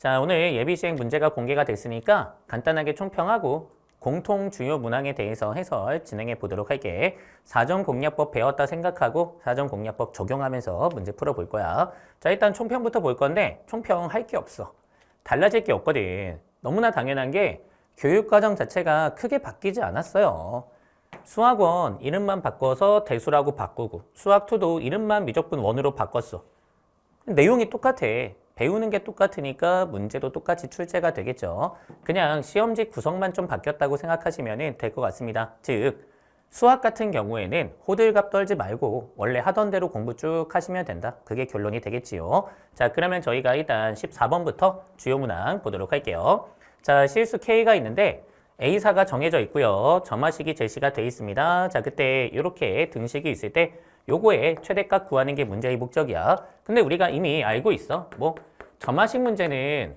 자, 오늘 예비시행 문제가 공개가 됐으니까 간단하게 총평하고 공통 주요 문항에 대해서 해설 진행해 보도록 할게. 사전공략법 배웠다 생각하고 사전공략법 적용하면서 문제 풀어볼 거야. 자, 일단 총평부터 볼 건데 총평 할 게 없어. 달라질 게 없거든. 너무나 당연한 게 교육과정 자체가 크게 바뀌지 않았어요. 수학원 이름만 바꿔서 대수라고 바꾸고 수학2도 이름만 미적분 1으로 바꿨어. 내용이 똑같아. 배우는 게 똑같으니까 문제도 똑같이 출제가 되겠죠. 그냥 시험지 구성만 좀 바뀌었다고 생각하시면 될 것 같습니다. 즉, 수학 같은 경우에는 호들갑 떨지 말고 원래 하던 대로 공부 쭉 하시면 된다. 그게 결론이 되겠지요. 자, 그러면 저희가 일단 14번부터 주요 문항 보도록 할게요. 자, 실수 K가 있는데 A사가 정해져 있고요. 점화식이 제시가 돼 있습니다. 자, 그때 이렇게 등식이 있을 때 요거의 최대값 구하는 게 문제의 목적이야. 근데 우리가 이미 알고 있어. 점화식 문제는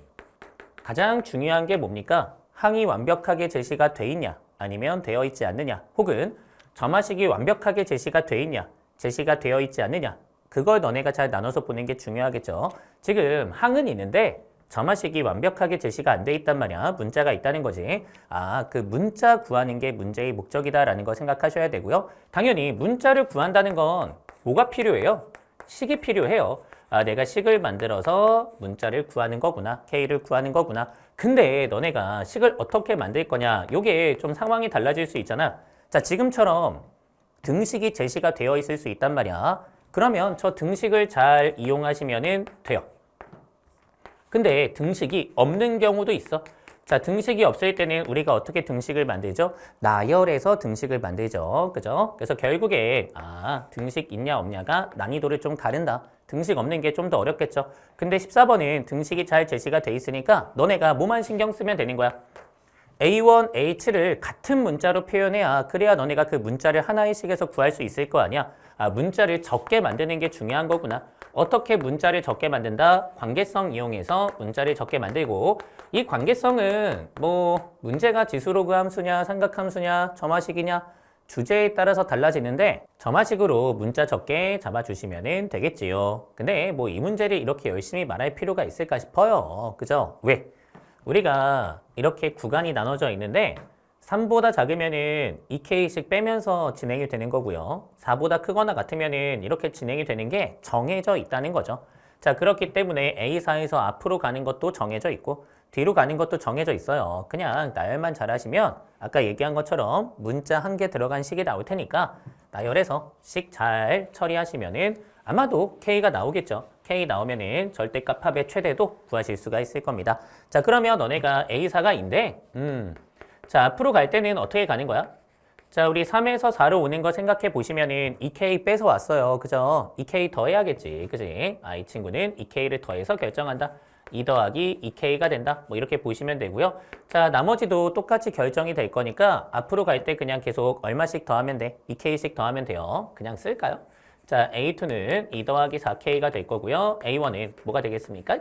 가장 중요한 게 뭡니까? 항이 완벽하게 제시가 돼 있냐? 아니면 되어 있지 않느냐? 혹은 점화식이 완벽하게 제시가 돼 있냐? 제시가 되어 있지 않느냐? 그걸 너네가 잘 나눠서 보는 게 중요하겠죠. 지금 항은 있는데 점화식이 완벽하게 제시가 안 돼 있단 말이야. 문자가 있다는 거지. 그 문자 구하는 게 문제의 목적이다라는 거 생각하셔야 되고요. 당연히 문자를 구한다는 건 뭐가 필요해요? 식이 필요해요. 내가 식을 만들어서 문자를 구하는 거구나. K를 구하는 거구나. 근데 너네가 식을 어떻게 만들 거냐. 요게 좀 상황이 달라질 수 있잖아. 자, 지금처럼 등식이 제시가 되어 있을 수 있단 말이야. 그러면 저 등식을 잘 이용하시면 돼요. 근데 등식이 없는 경우도 있어. 자, 등식이 없을 때는 우리가 어떻게 등식을 만들죠? 나열해서 등식을 만들죠. 그죠? 그래서 결국에 등식 있냐 없냐가 난이도를 좀 가른다. 등식 없는 게 좀 더 어렵겠죠. 근데 14번은 등식이 잘 제시가 돼 있으니까 너네가 뭐만 신경 쓰면 되는 거야. A1, A7를 같은 문자로 표현해야 그래야 너네가 그 문자를 하나의 식에서 구할 수 있을 거 아니야. 문자를 적게 만드는 게 중요한 거구나. 어떻게 문자를 적게 만든다? 관계성 이용해서 문자를 적게 만들고 이 관계성은 문제가 지수로그 함수냐 삼각함수냐 점화식이냐 주제에 따라서 달라지는데 점화식으로 문자 적게 잡아주시면 되겠지요. 근데 이 문제를 이렇게 열심히 말할 필요가 있을까 싶어요. 그죠? 왜? 우리가 이렇게 구간이 나눠져 있는데 3보다 작으면은 2K씩 빼면서 진행이 되는 거고요. 4보다 크거나 같으면은 이렇게 진행이 되는 게 정해져 있다는 거죠. 자, 그렇기 때문에 A사에서 앞으로 가는 것도 정해져 있고 뒤로 가는 것도 정해져 있어요. 그냥 나열만 잘하시면 아까 얘기한 것처럼 문자 한 개 들어간 식이 나올 테니까 나열해서 식 잘 처리하시면은 아마도 K가 나오겠죠. K 나오면은 절대값 합의 최대도 구하실 수가 있을 겁니다. 자, 그러면 너네가 A사가 인데 자, 앞으로 갈 때는 어떻게 가는 거야? 자, 우리 3에서 4로 오는 거 생각해 보시면은 2K 빼서 왔어요. 그죠? 2K 더해야겠지. 그지? 이 친구는 2K를 더해서 결정한다. 2 더하기 2K가 된다. 이렇게 보시면 되고요. 자, 나머지도 똑같이 결정이 될 거니까 앞으로 갈 때 그냥 계속 얼마씩 더하면 돼? 2K씩 더하면 돼요. 그냥 쓸까요? 자, A2는 2 더하기 4K가 될 거고요. A1은 뭐가 되겠습니까?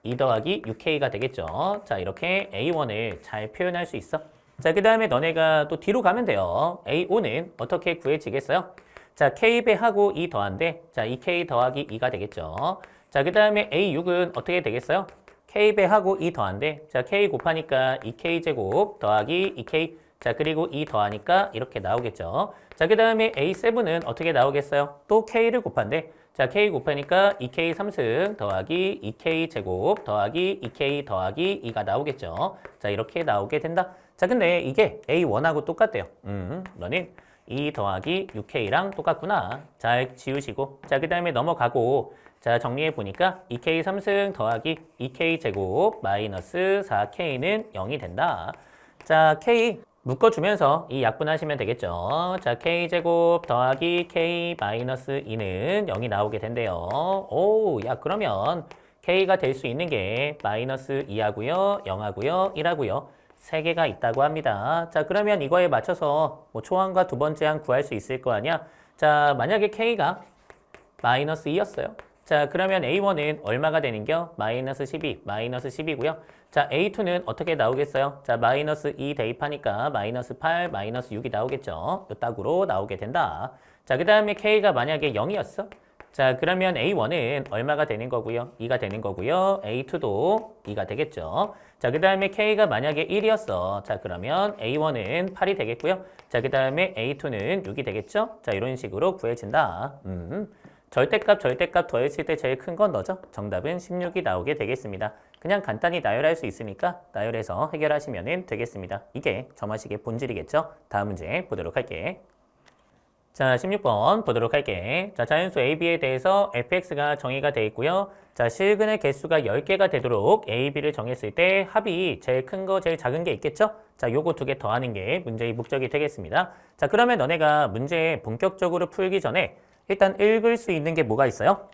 2 더하기 6K가 되겠죠. 자, 이렇게 A1을 잘 표현할 수 있어. 자, 그 다음에 너네가 또 뒤로 가면 돼요. A5는 어떻게 구해지겠어요? 자, K배하고 2 더한데, 자, 2K 더하기 2가 되겠죠. 자, 그 다음에 A6은 어떻게 되겠어요? K배하고 2 더한데, 자, K 곱하니까 2K제곱 더하기 2K, 자, 그리고 2 더하니까 이렇게 나오겠죠. 자, 그 다음에 A7은 어떻게 나오겠어요? 또 K를 곱한데, 자, K 곱하니까 2K 3승 더하기 2K 제곱 더하기 2K 더하기 2가 나오겠죠. 자, 이렇게 나오게 된다. 자, 근데 이게 A1하고 똑같대요. 너는 2 더하기 6K랑 똑같구나. 잘 지우시고. 자, 그 다음에 넘어가고. 자, 정리해 보니까 2K 3승 더하기 2K 제곱 마이너스 4K는 0이 된다. 자, K 묶어주면서 이 약분하시면 되겠죠. 자, K제곱 더하기 K 마이너스 2는 0이 나오게 된대요. 그러면 K가 될 수 있는 게 마이너스 2하고요, 0하고요, 1하고요. 3개가 있다고 합니다. 자, 그러면 이거에 맞춰서 초항과 두 번째 항 구할 수 있을 거 아니야? 자, 만약에 K가 마이너스 2였어요. 자, 그러면 A1은 얼마가 되는겨? 마이너스 12, 마이너스 10이고요. 자, A2는 어떻게 나오겠어요? 자, 마이너스 2 대입하니까 마이너스 8, 마이너스 6이 나오겠죠. 요 딱으로 나오게 된다. 자, 그 다음에 K가 만약에 0이었어? 자, 그러면 A1은 얼마가 되는 거고요? 2가 되는 거고요. A2도 2가 되겠죠. 자, 그 다음에 K가 만약에 1이었어. 자, 그러면 A1은 8이 되겠고요. 자, 그 다음에 A2는 6이 되겠죠. 자, 이런 식으로 구해진다. 절대값 더했을 때 제일 큰 건 너죠? 정답은 16이 나오게 되겠습니다. 그냥 간단히 나열할 수 있으니까 나열해서 해결하시면 되겠습니다. 이게 점화식의 본질이겠죠? 다음 문제 보도록 할게. 자, 16번 보도록 할게. 자, 자연수 AB에 대해서 fx가 정의가 되어 있고요. 자, 실근의 개수가 10개가 되도록 A, B를 정했을 때 합이 제일 큰 거, 제일 작은 게 있겠죠? 자, 요거 두 개 더하는 게 문제의 목적이 되겠습니다. 자, 그러면 너네가 문제 본격적으로 풀기 전에 일단 읽을 수 있는 게 뭐가 있어요?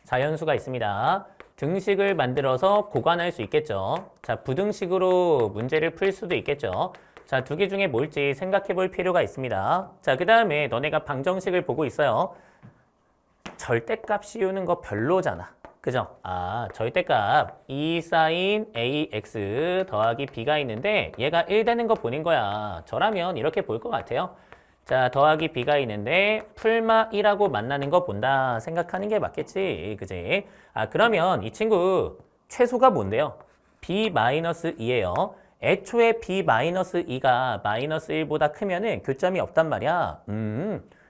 자연수가 있습니다. 등식을 만들어서 고관할 수 있겠죠. 자, 부등식으로 문제를 풀 수도 있겠죠. 자, 두 개 중에 뭘지 생각해 볼 필요가 있습니다. 자, 그 다음에 너네가 방정식을 보고 있어요. 절대값 씌우는 거 별로잖아. 그죠? 아, 절대값 2 sin ax 더하기 b가 있는데 얘가 1 되는 거 보는 거야. 저라면 이렇게 볼 것 같아요. 자, 더하기 b가 있는데 풀마 1하고 만나는 거 본다 생각하는 게 맞겠지. 그지? 아, 그러면 이 친구 최소가 뭔데요? b-2예요. 애초에 b-2가 -1보다 크면은 교점이 없단 말이야.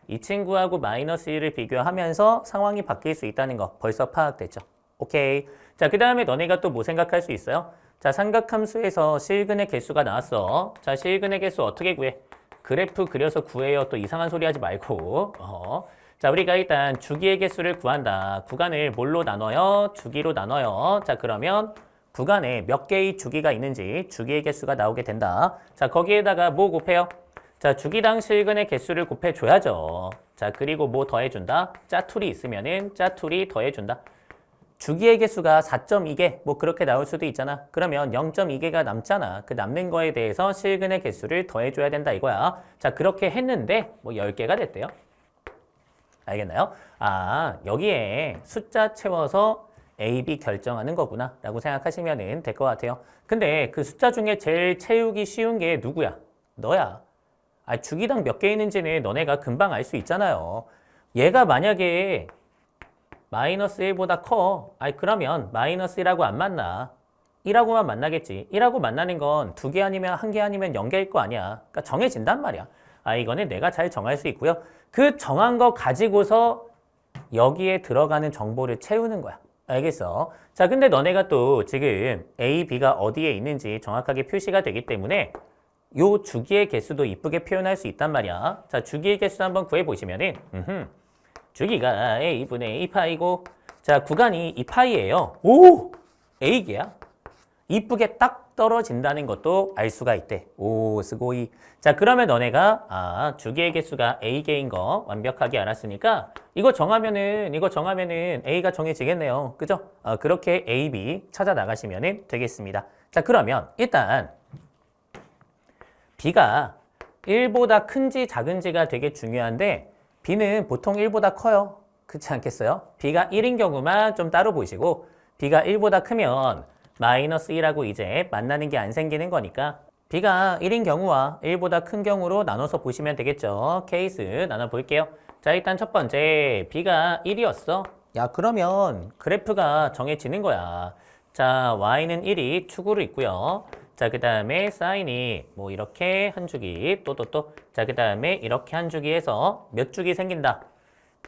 이 친구하고 -1을 비교하면서 상황이 바뀔 수 있다는 거 벌써 파악됐죠? 오케이. 자, 그 다음에 너네가 또 뭐 생각할 수 있어요? 자, 삼각함수에서 실근의 개수가 나왔어. 자, 실근의 개수 어떻게 구해? 그래프 그려서 구해요. 또 이상한 소리 하지 말고. 자, 우리가 일단 주기의 개수를 구한다. 구간을 뭘로 나눠요? 주기로 나눠요. 자, 그러면 구간에 몇 개의 주기가 있는지 주기의 개수가 나오게 된다. 자, 거기에다가 뭐 곱해요? 자, 주기당 실근의 개수를 곱해줘야죠. 자, 그리고 뭐 더해준다? 짜투리 있으면은 짜투리 더해준다. 주기의 개수가 4.2개 뭐 그렇게 나올 수도 있잖아. 그러면 0.2개가 남잖아. 그 남는 거에 대해서 실근의 개수를 더해줘야 된다 이거야. 자, 그렇게 했는데 뭐 10개가 됐대요. 알겠나요? 아, 여기에 숫자 채워서 A, B 결정하는 거구나 라고 생각하시면 될 것 같아요. 근데 그 숫자 중에 제일 채우기 쉬운 게 누구야? 너야. 아, 주기당 몇 개 있는지는 너네가 금방 알 수 있잖아요. 얘가 만약에 -1보다 커. 아이, 그러면 -1하고 안 만나. 1하고만 만나겠지. 1하고 만나는 건 2개 아니면 1개 아니면 0개일 거 아니야. 그러니까 정해진단 말이야. 아, 이거는 내가 잘 정할 수 있고요. 그 정한 거 가지고서 여기에 들어가는 정보를 채우는 거야. 알겠어? 자, 근데 너네가 또 지금 A, B가 어디에 있는지 정확하게 표시가 되기 때문에 요 주기의 개수도 이쁘게 표현할 수 있단 말이야. 자, 주기의 개수 한번 구해보시면은 주기가 A분의 2파이고 자, 구간이 2파이예요. 오! A개야. 이쁘게 딱 떨어진다는 것도 알 수가 있대. 오, 스고이. 자, 그러면 너네가 주기의 개수가 A개인 거 완벽하게 알았으니까 이거 정하면은 A가 정해지겠네요. 그죠? 그렇게 A, B 찾아 나가시면 되겠습니다. 자, 그러면 일단 B가 1보다 큰지 작은지가 되게 중요한데 B는 보통 1보다 커요. 그렇지 않겠어요? B가 1인 경우만 좀 따로 보시고 B가 1보다 크면 -1하고 이제 만나는 게 안 생기는 거니까 B가 1인 경우와 1보다 큰 경우로 나눠서 보시면 되겠죠. 케이스 나눠볼게요. 자, 일단 첫 번째 B가 1이었어. 야, 그러면 그래프가 정해지는 거야. 자, Y는 1이 축으로 있고요. 자, 그 다음에 사인이 뭐 이렇게 한 주기 자, 그 다음에 이렇게 한 주기 해서 몇 주기 생긴다?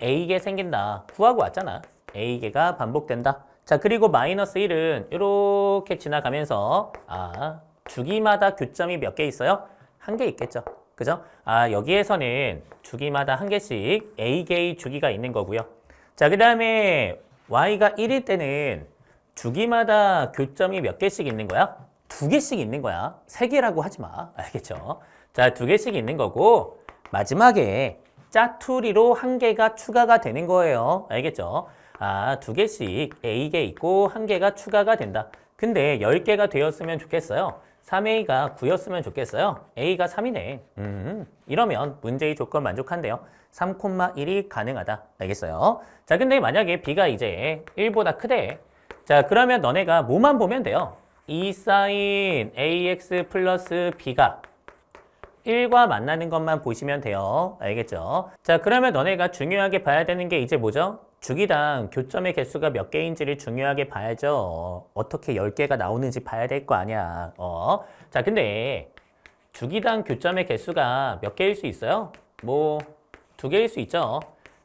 A개 생긴다. 구하고 왔잖아. A개가 반복된다. 자, 그리고 -1은 이렇게 지나가면서 주기마다 교점이 몇 개 있어요? 한 개 있겠죠. 그죠? 여기에서는 주기마다 한 개씩 A개의 주기가 있는 거고요. 자, 그 다음에 Y가 1일 때는 주기마다 교점이 몇 개씩 있는 거야? 2개씩 있는 거야. 3개라고 하지 마. 알겠죠? 자, 2개씩 있는 거고 마지막에 짜투리로 1개가 추가가 되는 거예요. 알겠죠? 2개씩 A개 있고 1개가 추가가 된다. 근데 10개가 되었으면 좋겠어요. 3A가 9였으면 좋겠어요. A가 3이네. 이러면 문제의 조건 만족한대요. 3,1이 가능하다. 알겠어요? 자, 근데 만약에 B가 이제 1보다 크대. 자, 그러면 너네가 뭐만 보면 돼요? 2 sin AX 플러스 B가 1과 만나는 것만 보시면 돼요. 알겠죠? 자, 그러면 너네가 중요하게 봐야 되는 게 이제 뭐죠? 주기당 교점의 개수가 몇 개인지를 중요하게 봐야죠. 어떻게 10개가 나오는지 봐야 될 거 아니야. 자, 근데 주기당 교점의 개수가 몇 개일 수 있어요? 뭐 2개일 수 있죠.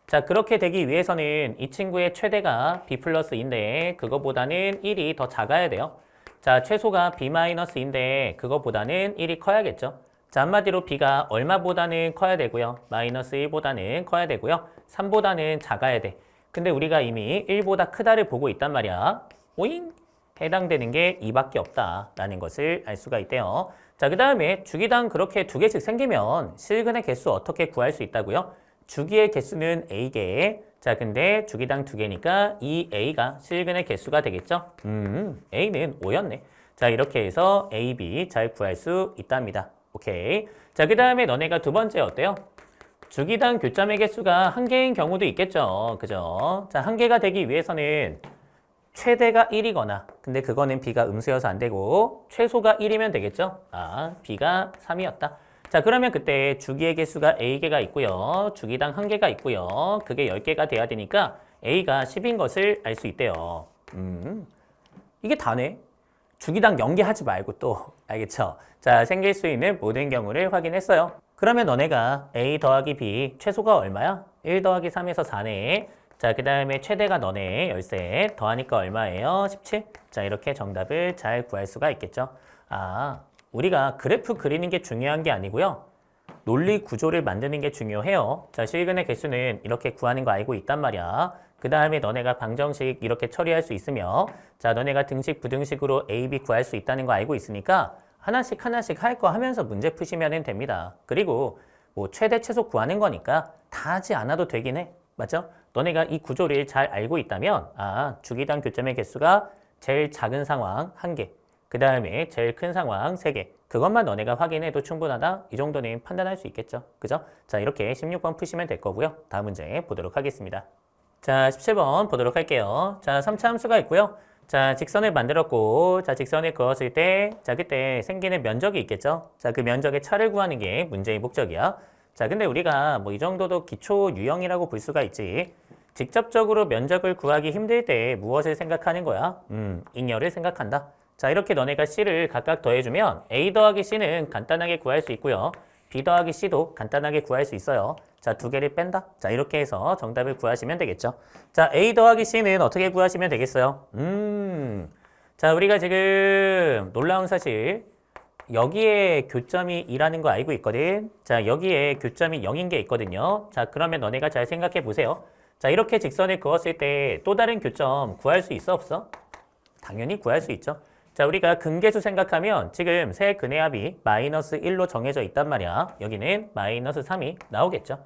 자, 그렇게 되기 위해서는 이 친구의 최대가 b 플러스 인데 그거보다는 1이 더 작아야 돼요. 자, 최소가 b 마이너스인데 그거보다는 1이 커야겠죠. 자, 한마디로 b가 얼마보다는 커야 되고요. 마이너스 1보다는 커야 되고요. 3보다는 작아야 돼. 근데 우리가 이미 1보다 크다를 보고 있단 말이야. 오잉? 해당되는 게 2밖에 없다라는 것을 알 수가 있대요. 자, 그 다음에 주기당 그렇게 2개씩 생기면 실근의 개수 어떻게 구할 수 있다고요? 주기의 개수는 A개. 자, 근데 주기당 2개니까 이 A가 실근의 개수가 되겠죠? A는 5였네. 자, 이렇게 해서 A, B 잘 구할 수 있답니다. 오케이. 자, 그 다음에 너네가 두 번째 어때요? 주기당 교점의 개수가 1개인 경우도 있겠죠. 그죠? 자, 1개가 되기 위해서는 최대가 1이거나, 근데 그거는 B가 음수여서 안 되고, 최소가 1이면 되겠죠? 아, B가 3이었다. 자, 그러면 그때 주기의 개수가 A개가 있고요. 주기당 1개가 있고요. 그게 10개가 돼야 되니까 A가 10인 것을 알 수 있대요. 이게 다네. 주기당 0개 하지 말고 또, 알겠죠? 자, 생길 수 있는 모든 경우를 확인했어요. 그러면 너네가 A 더하기 B 최소가 얼마야? 1 더하기 3에서 4네. 자, 그 다음에 최대가 너네 13 더하니까 얼마예요? 17. 자, 이렇게 정답을 잘 구할 수가 있겠죠. 아, 우리가 그래프 그리는 게 중요한 게 아니고요. 논리 구조를 만드는 게 중요해요. 자, 실근의 개수는 이렇게 구하는 거 알고 있단 말이야. 그 다음에 너네가 방정식 이렇게 처리할 수 있으며, 자, 너네가 등식, 부등식으로 A, B 구할 수 있다는 거 알고 있으니까 하나씩 하나씩 할 거 하면서 문제 푸시면 됩니다. 그리고 뭐 최대, 최소 구하는 거니까 다 하지 않아도 되긴 해. 맞죠? 너네가 이 구조를 잘 알고 있다면, 아, 주기당 교점의 개수가 제일 작은 상황 1개, 그 다음에 제일 큰 상황 3개, 그것만 너네가 확인해도 충분하다. 이 정도는 판단할 수 있겠죠. 그죠? 자, 이렇게 16번 푸시면 될 거고요. 다음 문제 보도록 하겠습니다. 자, 17번 보도록 할게요. 자, 3차 함수가 있고요. 자, 직선을 만들었고, 자, 직선을 그었을 때, 자, 그때 생기는 면적이 있겠죠. 자, 그 면적의 차를 구하는 게 문제의 목적이야. 자, 근데 우리가 뭐 이 정도도 기초 유형이라고 볼 수가 있지. 직접적으로 면적을 구하기 힘들 때 무엇을 생각하는 거야? 잉여를 생각한다. 자, 이렇게 너네가 C를 각각 더해주면 A 더하기 C는 간단하게 구할 수 있고요. B 더하기 C도 간단하게 구할 수 있어요. 자, 2개를 뺀다. 자, 이렇게 해서 정답을 구하시면 되겠죠. 자, A 더하기 C는 어떻게 구하시면 되겠어요? 자, 우리가 지금 놀라운 사실, 여기에 교점이 2라는 거 알고 있거든. 자, 여기에 교점이 0인 게 있거든요. 자, 그러면 너네가 잘 생각해 보세요. 자, 이렇게 직선을 그었을 때 또 다른 교점 구할 수 있어, 없어? 당연히 구할 수 있죠. 자, 우리가 근계수 생각하면 지금 세 근의 합이 마이너스 1로 정해져 있단 말이야. 여기는 마이너스 3이 나오겠죠.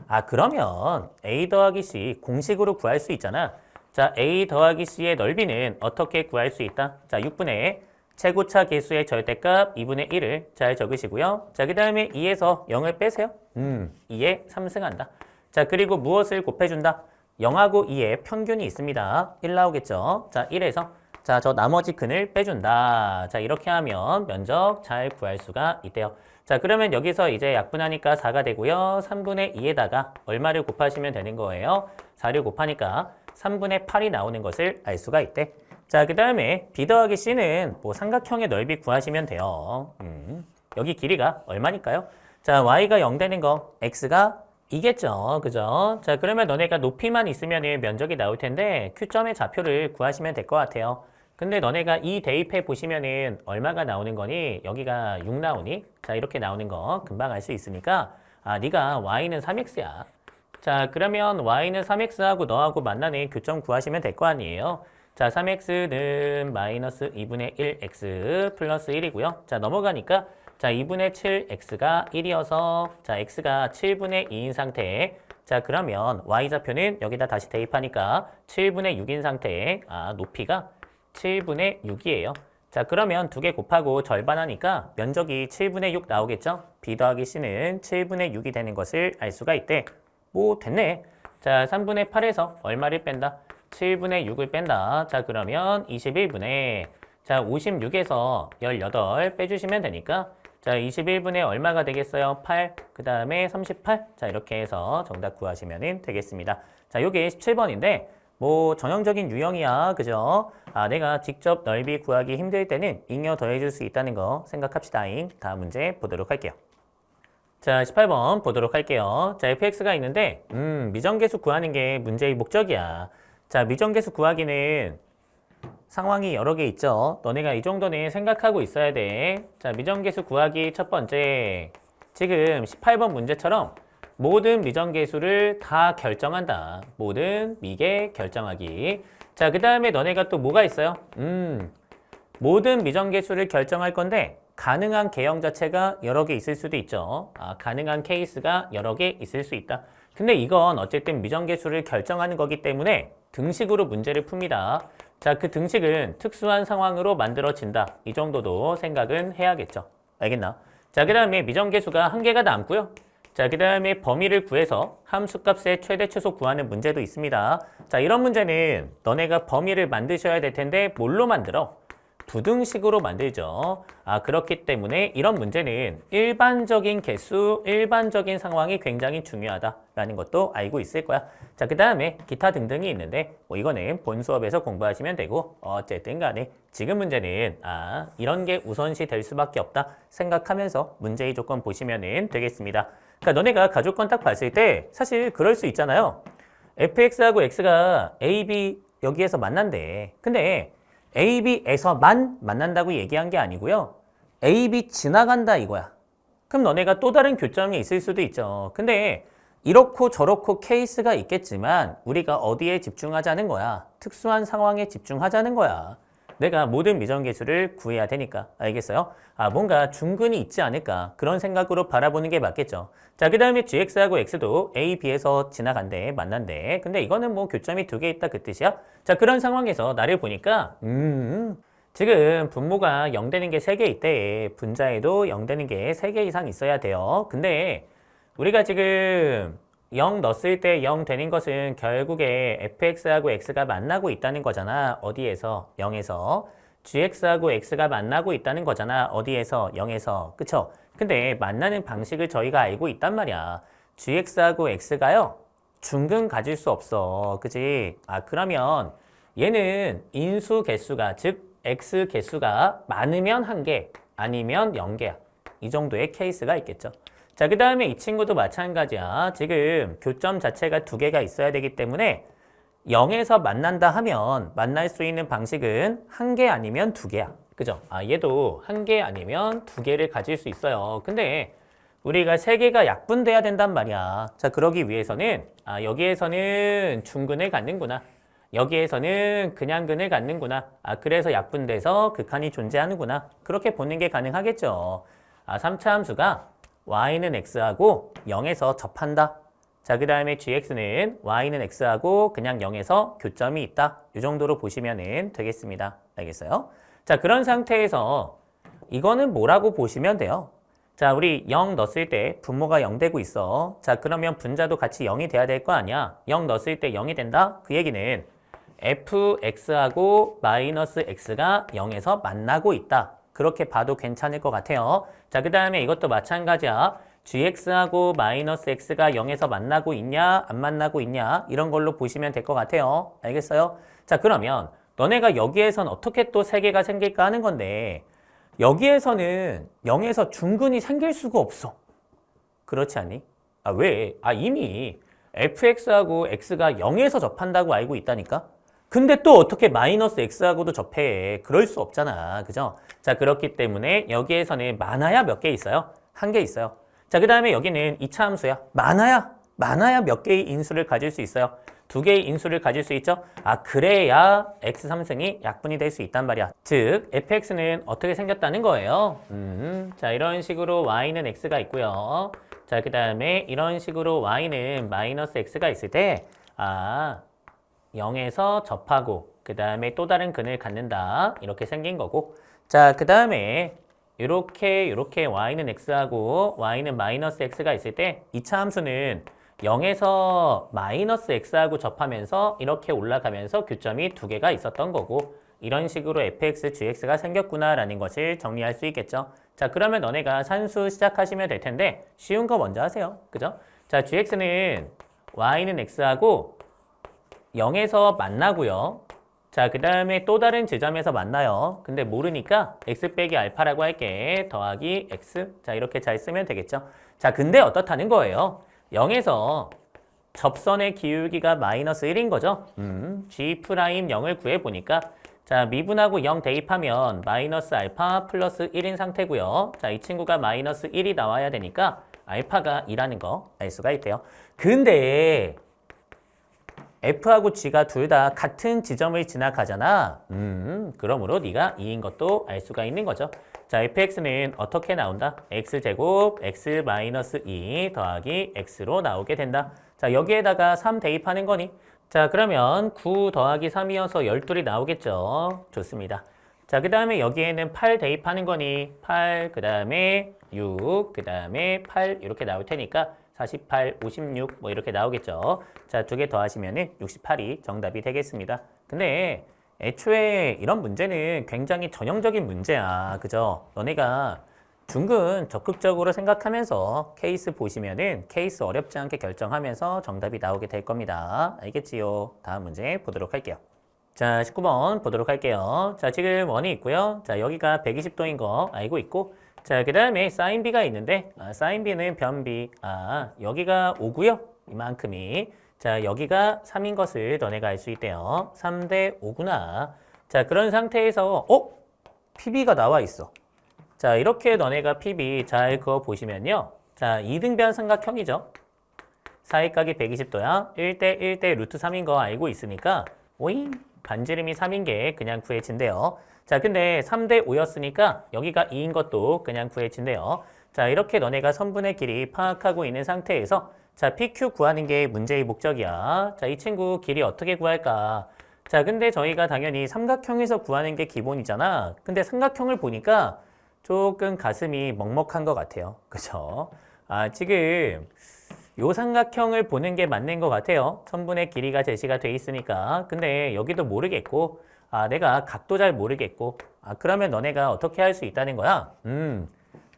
아, 그러면 A 더하기 C 공식으로 구할 수 있잖아. 자, A 더하기 C의 넓이는 어떻게 구할 수 있다? 자, 6분의 최고차 계수의 절대값 2분의 1을 잘 적으시고요. 자, 그 다음에 2에서 0을 빼세요. 2에 3승한다. 자, 그리고 무엇을 곱해준다? 0하고 2의 평균이 있습니다. 1 나오겠죠. 자, 1에서 자, 저 나머지 근을 빼준다. 자, 이렇게 하면 면적 잘 구할 수가 있대요. 자, 그러면 여기서 이제 약분하니까 4가 되고요. 3분의 2에다가 얼마를 곱하시면 되는 거예요? 4를 곱하니까 3분의 8이 나오는 것을 알 수가 있대. 자, 그 다음에 B 더하기 C는 뭐 삼각형의 넓이 구하시면 돼요. 여기 길이가 얼마니까요? 자, Y가 0 되는 거, X가 2겠죠. 그죠? 자, 그러면 너네가 높이만 있으면 면적이 나올 텐데 Q점의 좌표를 구하시면 될 것 같아요. 근데 너네가 이 대입해 보시면은 얼마가 나오는 거니? 여기가 6 나오니? 자, 이렇게 나오는 거 금방 알 수 있으니까 아, 네가 Y는 3X야. 자, 그러면 Y는 3X하고 너하고 만나는 교점 구하시면 될 거 아니에요. 자, 3X는 마이너스 2분의 1X 플러스 1이고요. 자, 넘어가니까 자, 2분의 7X가 1이어서 자, X가 7분의 2인 상태에 자, 그러면 Y좌표는 여기다 다시 대입하니까 7분의 6인 상태에 아, 높이가 7분의 6이에요. 자, 그러면 2개 곱하고 절반하니까 면적이 7분의 6 나오겠죠? B 더하기 C는 7분의 6이 되는 것을 알 수가 있대. 뭐 됐네. 자, 3분의 8에서 얼마를 뺀다? 7분의 6을 뺀다. 자, 그러면 21분의 자, 56에서 18 빼주시면 되니까 자, 21분의 얼마가 되겠어요? 8, 그 다음에 38. 자, 이렇게 해서 정답 구하시면 되겠습니다. 자, 요게 17번인데, 뭐, 전형적인 유형이야. 그죠? 아, 내가 직접 넓이 구하기 힘들 때는 잉여 더해줄 수 있다는 거 생각합시다잉. 다음 문제 보도록 할게요. 자, 18번 보도록 할게요. 자, fx가 있는데, 미정계수 구하는 게 문제의 목적이야. 자, 미정계수 구하기는 상황이 여러 개 있죠. 너네가 이 정도는 생각하고 있어야 돼. 자, 미정계수 구하기 첫 번째. 지금 18번 문제처럼 모든 미정계수를 다 결정한다. 모든 미계 결정하기. 자, 그 다음에 너네가 또 뭐가 있어요? 모든 미정계수를 결정할 건데 가능한 개형 자체가 여러 개 있을 수도 있죠. 아, 가능한 케이스가 여러 개 있을 수 있다. 근데 이건 어쨌든 미정계수를 결정하는 거기 때문에 등식으로 문제를 풉니다. 자, 그 등식은 특수한 상황으로 만들어진다. 이 정도도 생각은 해야겠죠. 알겠나? 자, 그 다음에 미정계수가 한 개가 남고요. 자, 그 다음에 범위를 구해서 함수값의 최대 최소 구하는 문제도 있습니다. 자, 이런 문제는 너네가 범위를 만드셔야 될 텐데 뭘로 만들어? 부등식으로 만들죠. 아, 그렇기 때문에 이런 문제는 일반적인 개수, 일반적인 상황이 굉장히 중요하다라는 것도 알고 있을 거야. 자, 그 다음에 기타 등등이 있는데 뭐 이거는 본 수업에서 공부하시면 되고 어쨌든 간에 지금 문제는 이런 게 우선시 될 수밖에 없다 생각하면서 문제의 조건 보시면 되겠습니다. 그러니까 너네가 가족권 딱 봤을 때 사실 그럴 수 있잖아요. fx하고 x가 a, b 여기에서 만난대. 근데 A, B에서만 만난다고 얘기한 게 아니고요. A, B 지나간다 이거야. 그럼 너네가 또 다른 교점이 있을 수도 있죠. 근데 이렇고 저렇고 케이스가 있겠지만 우리가 어디에 집중하자는 거야? 특수한 상황에 집중하자는 거야. 내가 모든 미정계수를 구해야 되니까. 알겠어요? 아, 뭔가 중근이 있지 않을까. 그런 생각으로 바라보는 게 맞겠죠. 자, 그 다음에 gx하고 x도 a, b에서 지나간대, 만난대. 근데 이거는 뭐 교점이 두 개 있다 그 뜻이야? 자, 그런 상황에서 나를 보니까 지금 분모가 0 되는 게 3개 있대. 분자에도 0 되는 게 3개 이상 있어야 돼요. 근데 우리가 지금 0 넣었을 때 0 되는 것은 결국에 fx하고 x가 만나고 있다는 거잖아. 어디에서? 0에서. gx하고 x가 만나고 있다는 거잖아. 어디에서? 0에서. 그쵸? 근데 만나는 방식을 저희가 알고 있단 말이야. gx하고 x가요. 중근 가질 수 없어. 그치? 아, 그러면 얘는 인수 개수가, 즉 x 개수가 많으면 1개, 아니면 0개야. 이 정도의 케이스가 있겠죠. 자, 그 다음에 이 친구도 마찬가지야. 지금 교점 자체가 2개가 있어야 되기 때문에 0에서 만난다 하면 만날 수 있는 방식은 1개 아니면 2개야. 그죠? 아, 얘도 1개 아니면 2개를 가질 수 있어요. 근데 우리가 3개가 약분돼야 된단 말이야. 자, 그러기 위해서는 여기에서는 중근을 갖는구나. 여기에서는 그냥 근을 갖는구나. 아, 그래서 약분돼서 극한이 존재하는구나. 그렇게 보는 게 가능하겠죠. 3차 함수가 y는 x하고 0에서 접한다. 자, 그 다음에 gx는 y는 x하고 그냥 0에서 교점이 있다. 이 정도로 보시면 되겠습니다. 알겠어요? 자, 그런 상태에서 이거는 뭐라고 보시면 돼요? 자, 우리 0 넣었을 때 분모가 0 되고 있어. 자, 그러면 분자도 같이 0이 돼야 될 거 아니야? 0 넣었을 때 0이 된다? 그 얘기는 fx하고 마이너스 x가 0에서 만나고 있다. 그렇게 봐도 괜찮을 것 같아요. 자, 그 다음에 이것도 마찬가지야. gx하고 마이너스 x가 0에서 만나고 있냐, 안 만나고 있냐, 이런 걸로 보시면 될 것 같아요. 알겠어요? 자, 그러면 너네가 여기에선 어떻게 또 3개가 생길까 하는 건데 여기에서는 0에서 중근이 생길 수가 없어. 그렇지 않니? 아, 왜? 아, 이미 fx하고 x가 0에서 접한다고 알고 있다니까? 근데 또 어떻게 마이너스 x하고도 접해? 그럴 수 없잖아. 그죠? 자, 그렇기 때문에 여기에서는 많아야 몇 개 있어요? 1개 있어요. 자, 그 다음에 여기는 2차 함수야. 많아야 몇 개의 인수를 가질 수 있어요? 2개의 인수를 가질 수 있죠? 아, 그래야 x3승이 약분이 될 수 있단 말이야. 즉, fx는 어떻게 생겼다는 거예요? 자, 이런 식으로 y는 x가 있고요. 자, 그 다음에 이런 식으로 y는 마이너스 x가 있을 때 0에서 접하고 그 다음에 또 다른 근을 갖는다. 이렇게 생긴 거고. 자, 그 다음에 이렇게 y는 x하고 y는 마이너스 x가 있을 때 2차 함수는 0에서 마이너스 x하고 접하면서 이렇게 올라가면서 교점이 2개가 있었던 거고 이런 식으로 fx, gx가 생겼구나라는 것을 정리할 수 있겠죠. 자, 그러면 너네가 산수 시작하시면 될 텐데 쉬운 거 먼저 하세요. 그죠? 자, gx는 y는 x하고 0에서 만나고요. 자, 그 다음에 또 다른 지점에서 만나요. 근데 모르니까 x 빼기 알파라고 할게. 더하기 x. 자, 이렇게 잘 쓰면 되겠죠. 자, 근데 어떻다는 거예요? 0에서 접선의 기울기가 마이너스 1인 거죠. g 프라임 0을 구해보니까 자, 미분하고 0 대입하면 마이너스 알파 플러스 1인 상태고요. 자, 이 친구가 마이너스 1이 나와야 되니까 알파가 2라는 거 알 수가 있대요. 근데 F하고 G가 둘 다 같은 지점을 지나가잖아. 그러므로 네가 2인 것도 알 수가 있는 거죠. 자, fx는 어떻게 나온다? x제곱 x 마이너스 2 더하기 x로 나오게 된다. 자, 여기에다가 3 대입하는 거니? 자, 그러면 9 더하기 3이어서 12이 나오겠죠. 좋습니다. 자, 그 다음에 여기에는 8 대입하는 거니? 8, 그 다음에 6, 그 다음에 8 이렇게 나올 테니까 48, 56 뭐 이렇게 나오겠죠. 자, 두 개 더하시면은 68이 정답이 되겠습니다. 근데 애초에 이런 문제는 굉장히 전형적인 문제야. 그죠? 너네가 중근 적극적으로 생각하면서 케이스 보시면은 케이스 어렵지 않게 결정하면서 정답이 나오게 될 겁니다. 알겠지요? 다음 문제 보도록 할게요. 자, 19번 보도록 할게요. 자, 지금 원이 있고요. 자, 여기가 120도인 거 알고 있고 자, 그 다음에 사인 B가 있는데 사인 B는 변비. 여기가 5고요. 이만큼이. 자, 여기가 3인 것을 너네가 알 수 있대요. 3대 5구나. 자, 그런 상태에서 PB가 나와 있어. 자, 이렇게 너네가 PB 잘 그어 보시면요. 자, 이등변 삼각형이죠. 사이각이 120도야. 1대 1대 루트 3인 거 알고 있으니까 오잉 반지름이 3인 게 그냥 구해진대요. 자, 근데 3대 5였으니까 여기가 2인 것도 그냥 구해진대요. 자, 이렇게 너네가 선분의 길이 파악하고 있는 상태에서 자, PQ 구하는 게 문제의 목적이야. 자, 이 친구 길이 어떻게 구할까? 자, 근데 저희가 당연히 삼각형에서 구하는 게 기본이잖아. 근데 삼각형을 보니까 조금 가슴이 먹먹한 것 같아요. 그죠? 지금 요 삼각형을 보는 게 맞는 것 같아요. 선분의 길이가 제시가 돼 있으니까. 근데 여기도 모르겠고 내가 각도 잘 모르겠고 그러면 너네가 어떻게 할 수 있다는 거야?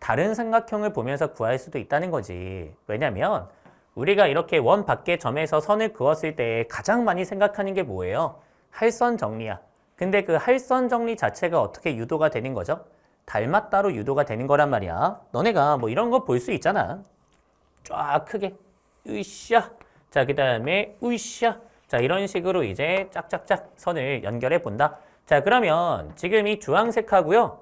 다른 삼각형을 보면서 구할 수도 있다는 거지. 왜냐면 우리가 이렇게 원 밖의 점에서 선을 그었을 때 가장 많이 생각하는 게 뭐예요? 할선 정리야. 근데 그 할선 정리 자체가 어떻게 유도가 되는 거죠? 닮았다로 유도가 되는 거란 말이야. 너네가 뭐 이런 거 볼 수 있잖아. 쫙 크게 으쌰. 자, 그 다음에 으쌰. 자, 이런 식으로 이제 짝짝짝 선을 연결해 본다. 자, 그러면 지금 이 주황색하고요.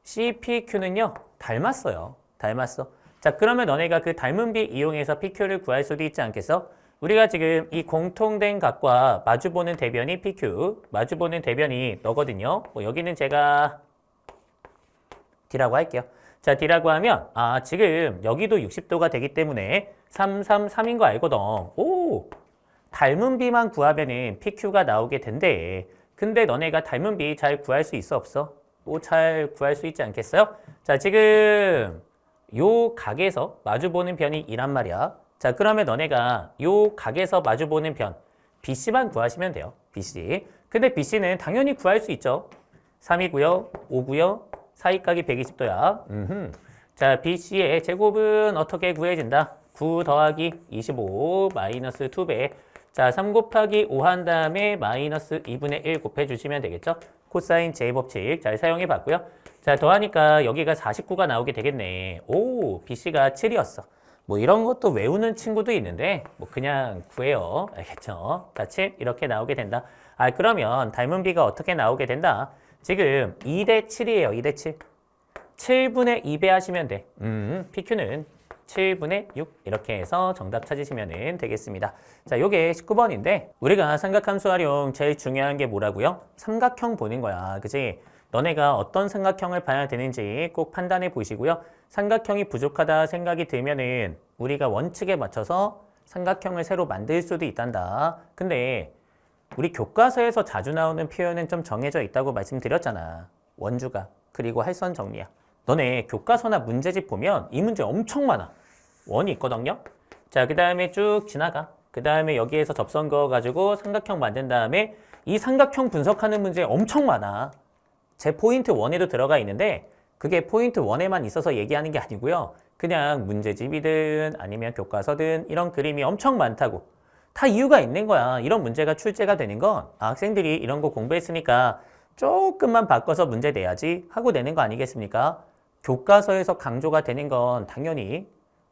CPQ는요. 닮았어요. 닮았어. 자, 그러면 너네가 그 닮은 비 이용해서 PQ를 구할 수도 있지 않겠어? 우리가 지금 이 공통된 각과 마주보는 대변이 PQ, 마주보는 대변이 너거든요. 뭐 여기는 제가 D라고 할게요. 자, D라고 하면 지금 여기도 60도가 되기 때문에 3, 3, 3인 거 알거든. 오! 닮은 비만 구하면은 PQ가 나오게 된대. 근데 너네가 닮은 비 잘 구할 수 있어 없어? 뭐 잘 구할 수 있지 않겠어요? 자, 지금 요 각에서 마주보는 변이 2란 말이야. 자, 그러면 너네가 요 각에서 마주보는 변 BC만 구하시면 돼요. BC. 근데 BC는 당연히 구할 수 있죠. 3이고요. 5고요. 사이각이 120도야. 자, BC의 제곱은 어떻게 구해진다? 9 더하기 25 마이너스 2배. 자, 3 곱하기 5 한 다음에 마이너스 2분의 1 곱해주시면 되겠죠? 코사인 제법칙 잘 사용해 봤고요. 자, 더하니까 여기가 49가 나오게 되겠네. 오, BC가 7이었어. 뭐 이런 것도 외우는 친구도 있는데 뭐 그냥 구해요. 알겠죠? 자, 7 이렇게 나오게 된다. 그러면 닮은 비가 어떻게 나오게 된다? 지금 2대 7이에요. 2대 7. 7분의 2배 하시면 돼. PQ는 7분의 6 이렇게 해서 정답 찾으시면 되겠습니다. 자, 요게 19번인데 우리가 삼각함수 활용 제일 중요한 게 뭐라고요? 삼각형 보는 거야. 그치? 너네가 어떤 삼각형을 봐야 되는지 꼭 판단해 보시고요. 삼각형이 부족하다 생각이 들면은 우리가 원칙에 맞춰서 삼각형을 새로 만들 수도 있단다. 근데 우리 교과서에서 자주 나오는 표현은 좀 정해져 있다고 말씀드렸잖아. 원주각 그리고 할선 정리야. 너네 교과서나 문제집 보면 이 문제 엄청 많아. 원이 있거든요. 자, 그 다음에 쭉 지나가. 그 다음에 여기에서 접선 그어가지고 삼각형 만든 다음에 이 삼각형 분석하는 문제 엄청 많아. 제 포인트 1에도 들어가 있는데 그게 포인트 1에만 있어서 얘기하는 게 아니고요. 그냥 문제집이든 아니면 교과서든 이런 그림이 엄청 많다고. 다 이유가 있는 거야. 이런 문제가 출제가 되는 건 학생들이 이런 거 공부했으니까 조금만 바꿔서 문제 내야지 하고 내는 거 아니겠습니까? 교과서에서 강조가 되는 건 당연히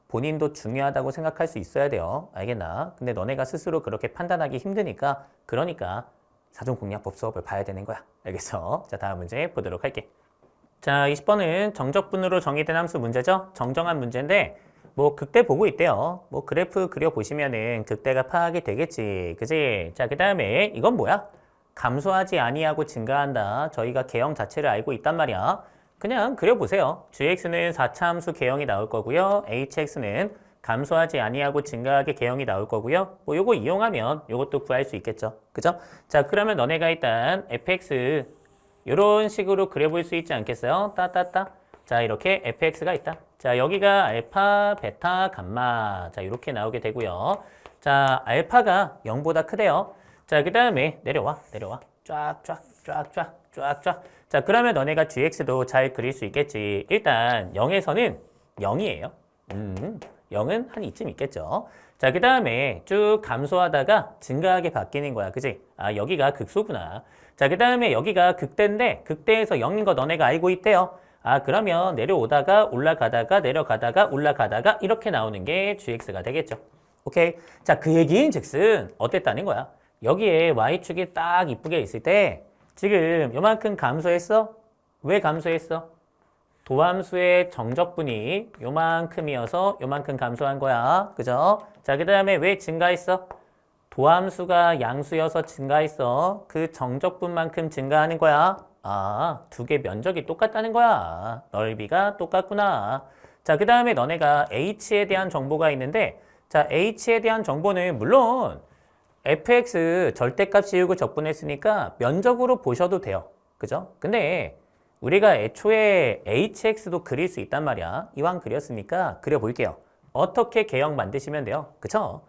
본인도 중요하다고 생각할 수 있어야 돼요. 알겠나? 근데 너네가 스스로 그렇게 판단하기 힘드니까 그러니까 사전공략법 수업을 봐야 되는 거야. 알겠어? 자, 다음 문제 보도록 할게. 자, 20번은 정적분으로 정의된 함수 문제죠? 정정한 문제인데 뭐 극대 보고 있대요. 뭐 그래프 그려보시면은 극대가 파악이 되겠지. 그지? 자, 그 다음에 이건 뭐야? 감소하지 아니하고 증가한다. 저희가 개형 자체를 알고 있단 말이야. 그냥 그려보세요. gx는 4차 함수 개형이 나올 거고요. hx는 감소하지 아니하고 증가하게 개형이 나올 거고요. 뭐 요거 이용하면 요것도 구할 수 있겠죠. 그죠? 자, 그러면 너네가 일단 fx 요런 식으로 그려볼 수 있지 않겠어요? 따따따. 자, 이렇게 fx가 있다. 자, 여기가 알파, 베타, 감마. 자, 이렇게 나오게 되고요. 자, 알파가 0보다 크대요. 자, 그 다음에 내려와. 쫙. 자, 그러면 너네가 gx도 잘 그릴 수 있겠지. 일단 0에서는 0이에요. 0은 한 이쯤 있겠죠. 자, 그 다음에 쭉 감소하다가 증가하게 바뀌는 거야. 그지? 아, 여기가 극소구나. 자, 그 다음에 여기가 극대인데 극대에서 0인 거 너네가 알고 있대요. 아, 그러면 내려오다가 올라가다가 내려가다가 올라가다가 이렇게 나오는 게 gx가 되겠죠. 오케이. 자, 그 얘기인 즉슨 어땠다는 거야? 여기에 y축이 딱 이쁘게 있을 때 지금 요만큼 감소했어? 왜 감소했어? 도함수의 정적분이 요만큼이어서 요만큼 감소한 거야. 그죠? 자, 그 다음에 왜 증가했어? 도함수가 양수여서 증가했어. 그 정적분만큼 증가하는 거야. 아, 두 개 면적이 똑같다는 거야. 넓이가 똑같구나. 자, 그 다음에 너네가 h에 대한 정보가 있는데 자, h에 대한 정보는 물론 fx 절대값 씌우고 적분했으니까 면적으로 보셔도 돼요. 그죠? 근데 우리가 애초에 hx도 그릴 수 있단 말이야. 이왕 그렸으니까 그려볼게요. 어떻게 개형 만드시면 돼요? 그쵸?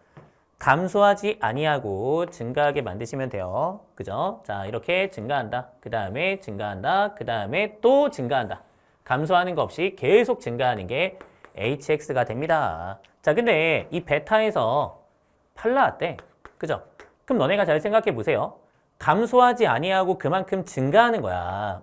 감소하지 아니하고 증가하게 만드시면 돼요. 그죠? 자, 이렇게 증가한다. 그 다음에 증가한다. 그 다음에 또 증가한다. 감소하는 거 없이 계속 증가하는 게 hx가 됩니다. 자, 근데 이 베타에서 8 나왔대. 그죠? 그럼 너네가 잘 생각해 보세요. 감소하지 아니하고 그만큼 증가하는 거야.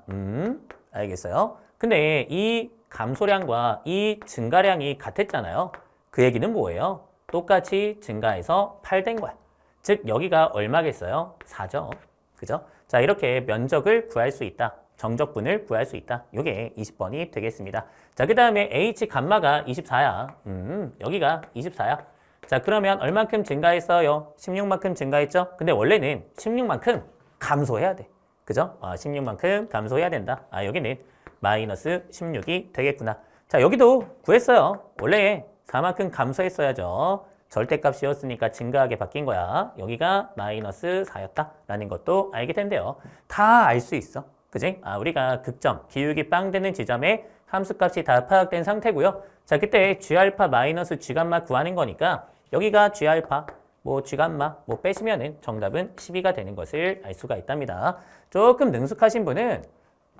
알겠어요? 근데 이 감소량과 이 증가량이 같았잖아요. 그 얘기는 뭐예요? 똑같이 증가해서 8 된 거야. 즉 여기가 얼마겠어요? 4죠. 그죠? 자, 이렇게 면적을 구할 수 있다. 정적분을 구할 수 있다. 이게 20번이 되겠습니다. 자, 그 다음에 h 감마가 24야. 여기가 24야. 자, 그러면 얼만큼 증가했어요? 16만큼 증가했죠? 근데 원래는 16만큼 감소해야 돼. 그죠? 16만큼 감소해야 된다. 아, 여기는 마이너스 16이 되겠구나. 자, 여기도 구했어요. 원래 4만큼 감소했어야죠. 절대값이었으니까 증가하게 바뀐 거야. 여기가 마이너스 4였다라는 것도 알게 된대요. 다 알 수 있어. 그지? 아, 우리가 극점, 기울기 빵 되는 지점에 함수값이 다 파악된 상태고요. 자, 그때 g알파 마이너스 g감마 구하는 거니까 여기가 g알파, 뭐 g감마 뭐 빼시면은 정답은 12가 되는 것을 알 수가 있답니다. 조금 능숙하신 분은